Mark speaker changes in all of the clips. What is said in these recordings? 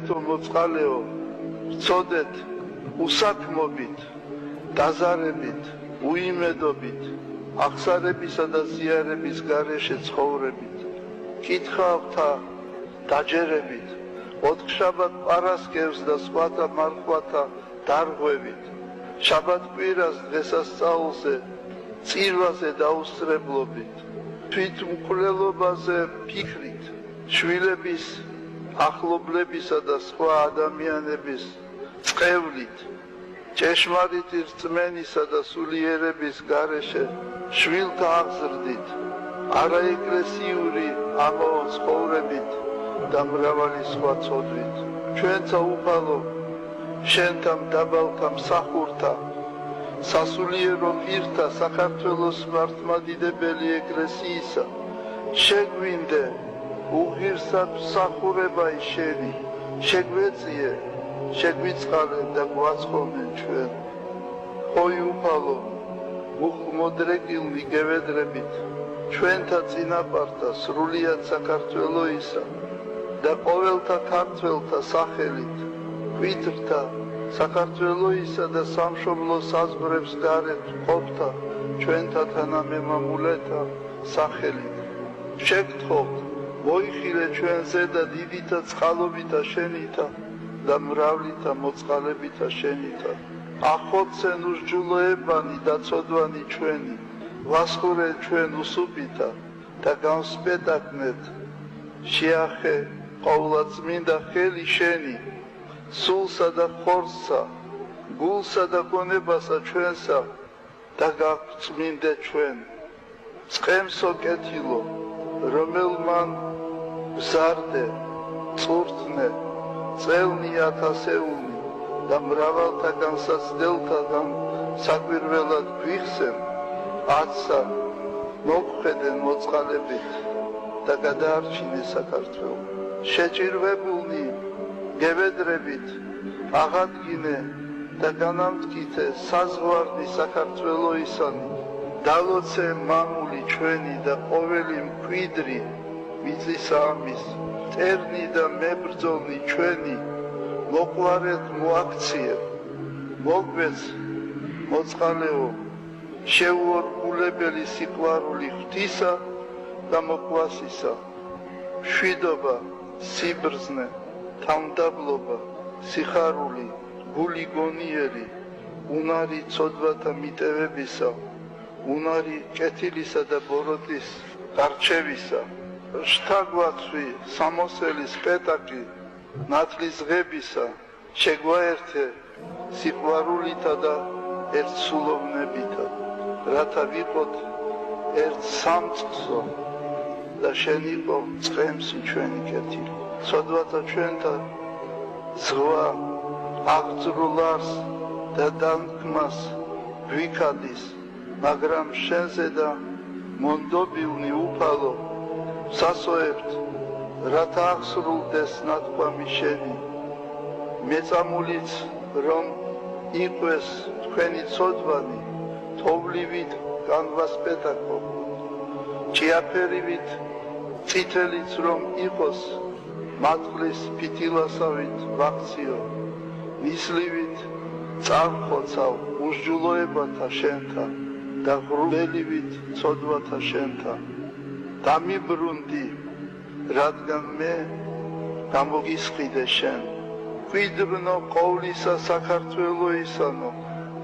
Speaker 1: ღმერთო მოწყალეო, ვწოდეთ უსაქმობით, დაზარებით, უიმედობით, აღსარებისა და ზიარების გარეშე ცხოვრებით, კითხავთა დაჯერებით, ოთხშაბათ პარასკევს და სხვათა მარხვათა დარღვევით, შაბათკვირას დღესასწაულზე, წირვაზე დაუსწრებლობით, თვითმკვლელობაზე ფიქრით, შვილების, ახლობლებისა და სხვა ადამიანების წყევლით, ჭეშმარიტი რწმენისა და სულიერების გარეშე შვილთა აღზრდით, არაეკლესიური ამაო ცხოვრებით და მრავალი სხვა ცოდვით, ჩვენცა უფალო, შენთა მდაბალთა მსახურთა, სასულიერო პირთა საქართველოს მართლმადიდებელი ეკლესიისა, შეგვინდე უღირსად მსახურებაი შენი, შეგვეწიე, შეგვიწყალე და გვაცხობენ ჩვენ. ხოი უფალო, მუხმოდრეკილნი გევედრებით, ჩვენთა წინაპართა სრულიად საქართველოისა და ყოველთა ქართველთა სახელით, ვითრთა საქართველოისა და სამშობლო საზღვრებს გარეთ ყოფთა ჩვენთა თანამემამულეთა სახელით. შეგთხოვთ, მოიხილე ჩვენზე და დიდითა წყალობითა შენითა და მრავლითა მოწყალებითა შენითა. ახოცენ უსჯულოებანი და ცოდვანი ჩვენი, ვასხურე ჩვენ უსუპითა და განსპეტაკნეთ. შეახე ყოვლადწმინდა ხელი შენი, სულსა და ხორცსა, გულსა და გონებასა ჩვენსა და გაგვწმინდე ჩვენ. წყემსო კეთილო, რომელმან გზარდე, წურთნე, წელნი ათასეული და მრავალთა განსაცდელთაგან საკვირველად გვიხსენ, ათსა მოგხედენ მოწყალებით და გადაარჩინე საქართველო. შეჭირვებულნი გევედრებით, აღადგინე და განამტკიცე საზღვარნი საქართველოისანი, დალოცე მამული ჩვენი და ყოველი მკვიდრი მიწისა ამის, მტერნი და მებრძოლნი ჩვენი, მოყვარეთ მოაქციე, მოგვეც მოწყალეო, შეუორგულებელი სიყვარული ღვთისა და მოყვასისა, მშვიდობა, სიბრძნე, თავმდაბლობა, სიხარული, გული გონიერი, უნარი ცოდვათა მიტევებისა, უნარი კეთილისა და ბოროტის გარჩევისა, შთაგვაცვი, სამოსელი სპეტაკი, ნათლისღებისა, შეგვაერთე სიყვარულითა და ერთსულოვნებითა, რათა ვიყოთ ერთ სამწყსო და შენ იყო წყემსი ჩვენი კეთილი. ცოდვათა ჩვენთა ზღვა აღძრულარს და დანთქმას გვიქადის, მაგრამ შენზე და მონდობილნი უფალო სასოებთ, რათა აღსრულდეს ნათქვამი შენი. მეწამულიც რომ იყვეს თქვენი ცოდვანი, თოვლივით განვასპეტაკო, ჭიაფერივით, წითელიც რომ იყოს, მატყლის ფითილასავით ვაქციო, ნისლივით წავხოცავ უსჯულოებათა შენთა და ღრუბელივით ცოდვათა შენთა. დამიბრუნდი, რადგან მე გამოგისყიდე შენ. მკვიდრნო ყოვლისა საქართველოისანო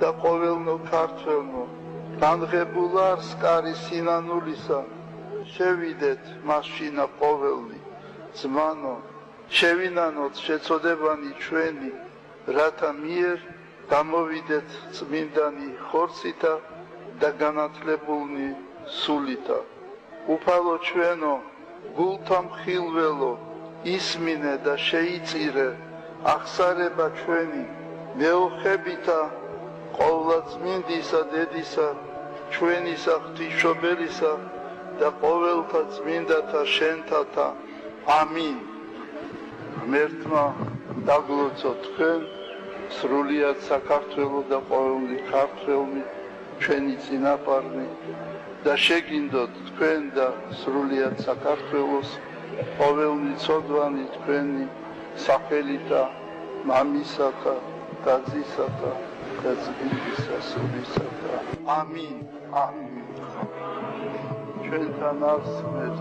Speaker 1: და ყოველნო ქართველნო, განღებულარს კარი სინანულისა, შევიდეთ მასშინა ყოველნი. ძმანო, შევინანოთ შეწოდებანი ჩვენი, რათა მიერ გამოვიდეთ წმინდანი ხორცითა და განათლებულნი სულითა. უფალო ჩვენო, გულთა მხილველო, ისმინე და შეიწირე აღსარება ჩვენი, მეოხებითა ყოვლადწმინდისა დედისა, ჩვენისა ღვთისმშობელისა და ყოველთა წმინდათა შენთათა. ამინ. ღმერთმა დაგლოცო თქვენ, სრულიად საქართველო და ყოველი ქართველი, ჩვენი წინაპარნი და შეგინდოთ თქვენ და სრულიად საქართველოს, ყოველი ცოდვანი თქვენი სახელითა მამისათა და ძისათა და წმინდისა სულისათა ამინ ამინ ჩვენთან არსებობს